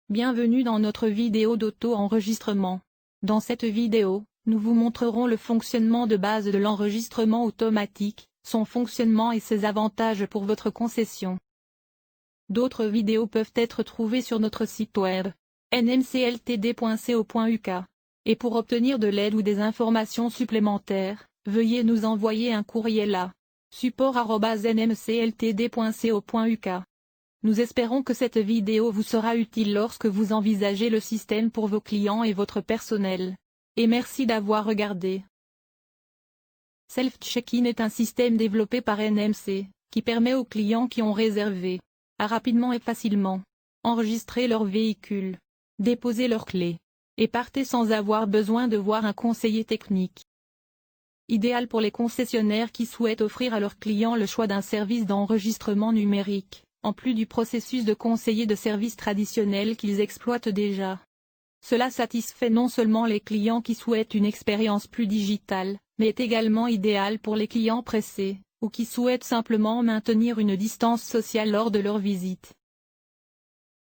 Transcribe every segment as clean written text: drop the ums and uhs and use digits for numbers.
Bienvenue dans notre vidéo d'auto-enregistrement. Dans cette vidéo, nous vous montrerons le fonctionnement de base de l'enregistrement automatique, son fonctionnement et ses avantages pour votre concession. D'autres vidéos peuvent être trouvées sur notre site web, nmcltd.co.uk. Et pour obtenir de l'aide ou des informations supplémentaires, veuillez nous envoyer un courriel à support@nmcltd.co.uk. Nous espérons que cette vidéo vous sera utile lorsque vous envisagez le système pour vos clients et votre personnel. Et merci d'avoir regardé. Self-Check-in est un système développé par NMC, qui permet aux clients qui ont réservé, à rapidement et facilement, enregistrer leur véhicule, déposer leurs clés, et partir sans avoir besoin de voir un conseiller technique. Idéal pour les concessionnaires qui souhaitent offrir à leurs clients le choix d'un service d'enregistrement numérique, en plus du processus de conseiller de service traditionnel qu'ils exploitent déjà. Cela satisfait non seulement les clients qui souhaitent une expérience plus digitale, mais est également idéal pour les clients pressés, ou qui souhaitent simplement maintenir une distance sociale lors de leur visite.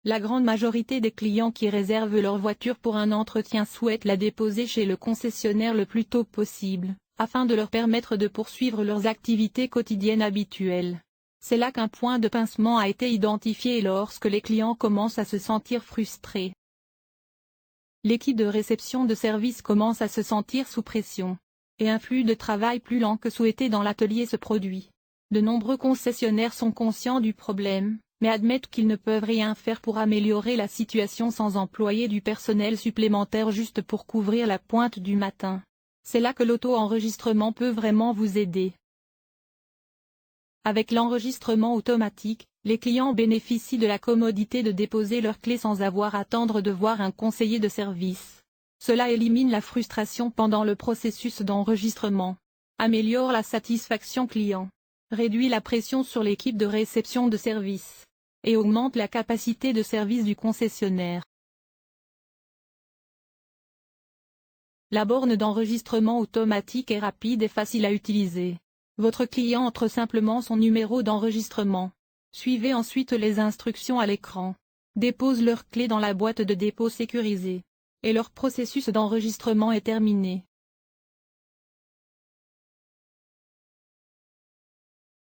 La grande majorité des clients qui réservent leur voiture pour un entretien souhaitent la déposer chez le concessionnaire le plus tôt possible, afin de leur permettre de poursuivre leurs activités quotidiennes habituelles. C'est là qu'un point de pincement a été identifié lorsque les clients commencent à se sentir frustrés. L'équipe de réception de service commence à se sentir sous pression, et un flux de travail plus lent que souhaité dans l'atelier se produit. De nombreux concessionnaires sont conscients du problème, mais admettent qu'ils ne peuvent rien faire pour améliorer la situation sans employer du personnel supplémentaire juste pour couvrir la pointe du matin. C'est là que l'auto-enregistrement peut vraiment vous aider. Avec l'enregistrement automatique, les clients bénéficient de la commodité de déposer leurs clés sans avoir à attendre de voir un conseiller de service. Cela élimine la frustration pendant le processus d'enregistrement, améliore la satisfaction client, réduit la pression sur l'équipe de réception de service, et augmente la capacité de service du concessionnaire. La borne d'enregistrement automatique est rapide et facile à utiliser. Votre client entre simplement son numéro d'enregistrement. Suivez ensuite les instructions à l'écran. Dépose leurs clés dans la boîte de dépôt sécurisée. Et leur processus d'enregistrement est terminé.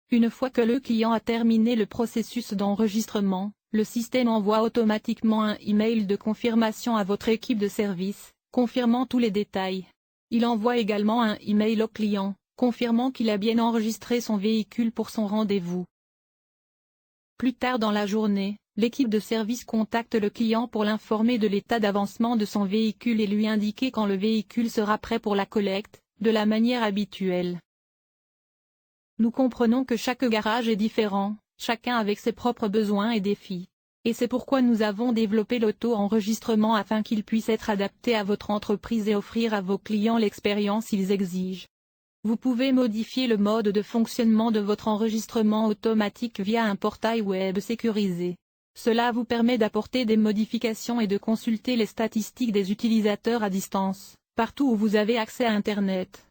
Une fois que le client a terminé le processus d'enregistrement, le système envoie automatiquement un email de confirmation à votre équipe de service, confirmant tous les détails. Il envoie également un email au client, confirmant qu'il a bien enregistré son véhicule pour son rendez-vous. Plus tard dans la journée, l'équipe de service contacte le client pour l'informer de l'état d'avancement de son véhicule et lui indiquer quand le véhicule sera prêt pour la collecte, de la manière habituelle. Nous comprenons que chaque garage est différent, chacun avec ses propres besoins et défis. Et c'est pourquoi nous avons développé l'auto-enregistrement afin qu'il puisse être adapté à votre entreprise et offrir à vos clients l'expérience qu'ils exigent. Vous pouvez modifier le mode de fonctionnement de votre enregistrement automatique via un portail web sécurisé. Cela vous permet d'apporter des modifications et de consulter les statistiques des utilisateurs à distance, partout où vous avez accès à Internet.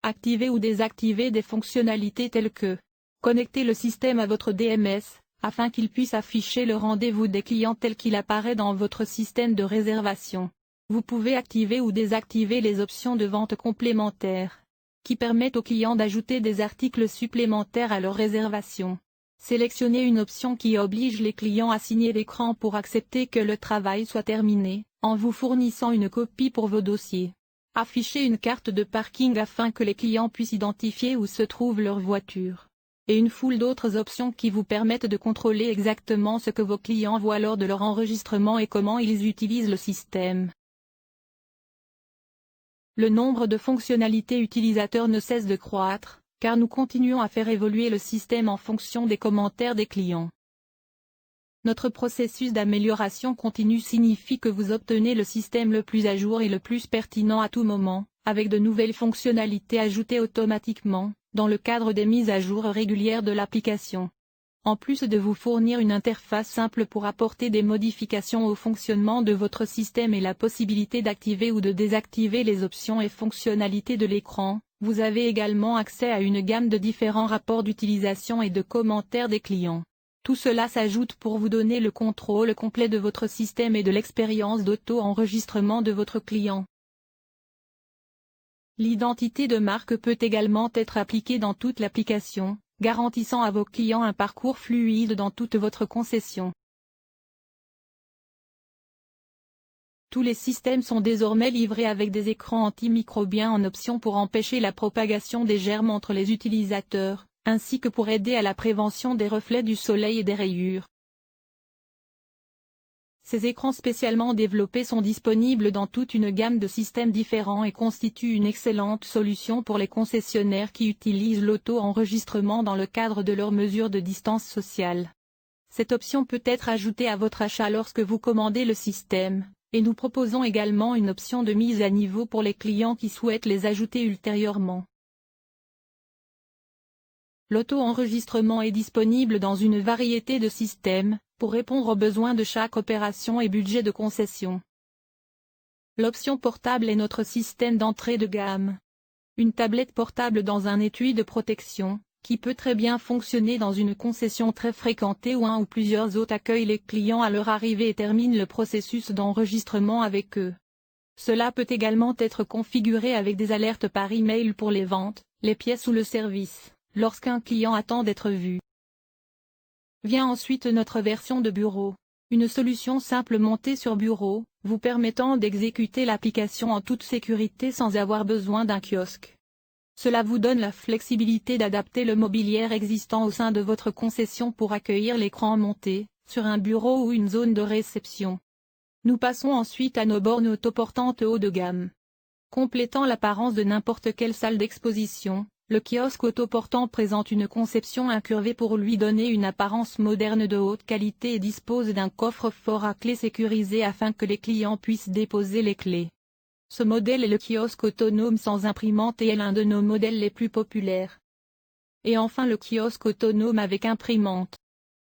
Activez ou désactivez des fonctionnalités telles que connecter le système à votre DMS, afin qu'il puisse afficher le rendez-vous des clients tel qu'il apparaît dans votre système de réservation. Vous pouvez activer ou désactiver les options de vente complémentaires, qui permettent aux clients d'ajouter des articles supplémentaires à leur réservation. Sélectionnez une option qui oblige les clients à signer l'écran pour accepter que le travail soit terminé, en vous fournissant une copie pour vos dossiers. Affichez une carte de parking afin que les clients puissent identifier où se trouve leur voiture. Et une foule d'autres options qui vous permettent de contrôler exactement ce que vos clients voient lors de leur enregistrement et comment ils utilisent le système. Le nombre de fonctionnalités utilisateurs ne cesse de croître, car nous continuons à faire évoluer le système en fonction des commentaires des clients. Notre processus d'amélioration continue signifie que vous obtenez le système le plus à jour et le plus pertinent à tout moment, avec de nouvelles fonctionnalités ajoutées automatiquement, dans le cadre des mises à jour régulières de l'application. En plus de vous fournir une interface simple pour apporter des modifications au fonctionnement de votre système et la possibilité d'activer ou de désactiver les options et fonctionnalités de l'écran, vous avez également accès à une gamme de différents rapports d'utilisation et de commentaires des clients. Tout cela s'ajoute pour vous donner le contrôle complet de votre système et de l'expérience d'auto-enregistrement de votre client. L'identité de marque peut également être appliquée dans toute l'application, garantissant à vos clients un parcours fluide dans toute votre concession. Tous les systèmes sont désormais livrés avec des écrans antimicrobiens en option pour empêcher la propagation des germes entre les utilisateurs, ainsi que pour aider à la prévention des reflets du soleil et des rayures. Ces écrans spécialement développés sont disponibles dans toute une gamme de systèmes différents et constituent une excellente solution pour les concessionnaires qui utilisent l'auto-enregistrement dans le cadre de leurs mesures de distance sociale. Cette option peut être ajoutée à votre achat lorsque vous commandez le système, et nous proposons également une option de mise à niveau pour les clients qui souhaitent les ajouter ultérieurement. L'auto-enregistrement est disponible dans une variété de systèmes, pour répondre aux besoins de chaque opération et budget de concession. L'option portable est notre système d'entrée de gamme. Une tablette portable dans un étui de protection, qui peut très bien fonctionner dans une concession très fréquentée où un ou plusieurs hôtes accueillent les clients à leur arrivée et terminent le processus d'enregistrement avec eux. Cela peut également être configuré avec des alertes par email pour les ventes, les pièces ou le service, lorsqu'un client attend d'être vu. Vient ensuite notre version de bureau. Une solution simple montée sur bureau, vous permettant d'exécuter l'application en toute sécurité sans avoir besoin d'un kiosque. Cela vous donne la flexibilité d'adapter le mobilier existant au sein de votre concession pour accueillir l'écran monté, sur un bureau ou une zone de réception. Nous passons ensuite à nos bornes autoportantes haut de gamme. Complétant l'apparence de n'importe quelle salle d'exposition, le kiosque autoportant présente une conception incurvée pour lui donner une apparence moderne de haute qualité et dispose d'un coffre-fort à clé sécurisé afin que les clients puissent déposer les clés. Ce modèle est le kiosque autonome sans imprimante et est l'un de nos modèles les plus populaires. Et enfin le kiosque autonome avec imprimante.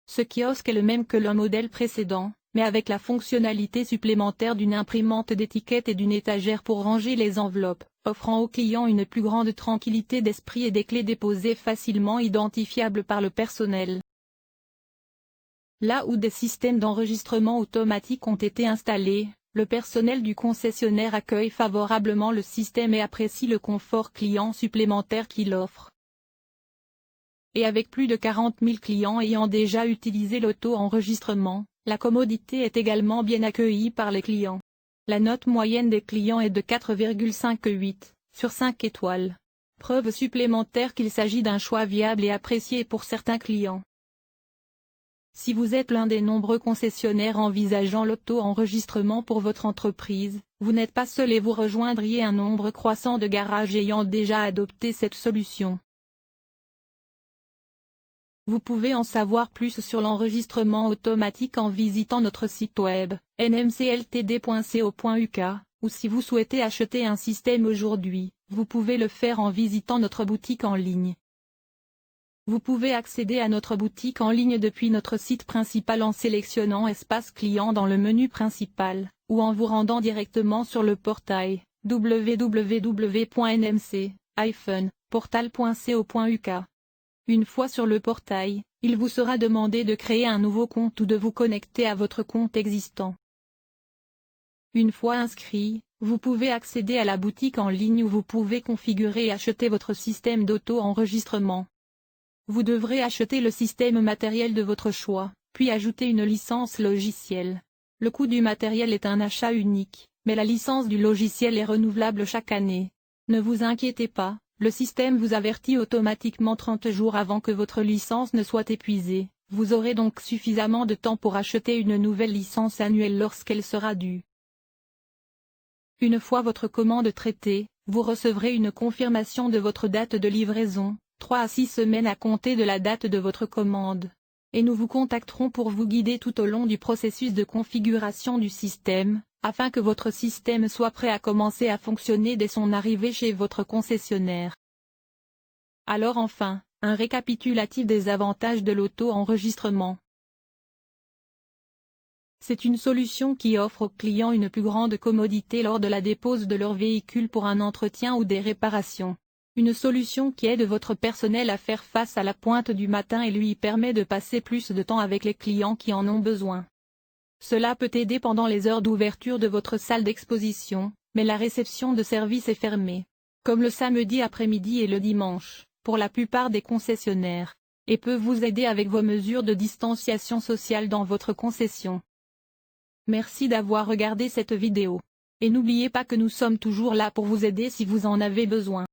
Ce kiosque est le même que le modèle précédent, mais avec la fonctionnalité supplémentaire d'une imprimante d'étiquette et d'une étagère pour ranger les enveloppes, offrant aux clients une plus grande tranquillité d'esprit et des clés déposées facilement identifiables par le personnel. Là où des systèmes d'enregistrement automatique ont été installés, le personnel du concessionnaire accueille favorablement le système et apprécie le confort client supplémentaire qu'il offre. Et avec plus de 40 000 clients ayant déjà utilisé l'auto-enregistrement, la commodité est également bien accueillie par les clients. La note moyenne des clients est de 4,58 sur 5 étoiles. Preuve supplémentaire qu'il s'agit d'un choix viable et apprécié pour certains clients. Si vous êtes l'un des nombreux concessionnaires envisageant l'auto-enregistrement pour votre entreprise, vous n'êtes pas seul et vous rejoindriez un nombre croissant de garages ayant déjà adopté cette solution. Vous pouvez en savoir plus sur l'enregistrement automatique en visitant notre site web, nmcltd.co.uk, ou si vous souhaitez acheter un système aujourd'hui, vous pouvez le faire en visitant notre boutique en ligne. Vous pouvez accéder à notre boutique en ligne depuis notre site principal en sélectionnant Espace client dans le menu principal, ou en vous rendant directement sur le portail www.nmc-portal.co.uk. Une fois sur le portail, il vous sera demandé de créer un nouveau compte ou de vous connecter à votre compte existant. Une fois inscrit, vous pouvez accéder à la boutique en ligne où vous pouvez configurer et acheter votre système d'auto-enregistrement. Vous devrez acheter le système matériel de votre choix, puis ajouter une licence logicielle. Le coût du matériel est un achat unique, mais la licence du logiciel est renouvelable chaque année. Ne vous inquiétez pas, le système vous avertit automatiquement 30 jours avant que votre licence ne soit épuisée. Vous aurez donc suffisamment de temps pour acheter une nouvelle licence annuelle lorsqu'elle sera due. Une fois votre commande traitée, vous recevrez une confirmation de votre date de livraison, 3 à 6 semaines à compter de la date de votre commande. Et nous vous contacterons pour vous guider tout au long du processus de configuration du système, afin que votre système soit prêt à commencer à fonctionner dès son arrivée chez votre concessionnaire. Alors enfin, un récapitulatif des avantages de l'auto-enregistrement. C'est une solution qui offre aux clients une plus grande commodité lors de la dépose de leur véhicule pour un entretien ou des réparations. Une solution qui aide votre personnel à faire face à la pointe du matin et lui permet de passer plus de temps avec les clients qui en ont besoin. Cela peut aider pendant les heures d'ouverture de votre salle d'exposition, mais la réception de service est fermée, comme le samedi après-midi et le dimanche, pour la plupart des concessionnaires, et peut vous aider avec vos mesures de distanciation sociale dans votre concession. Merci d'avoir regardé cette vidéo. Et n'oubliez pas que nous sommes toujours là pour vous aider si vous en avez besoin.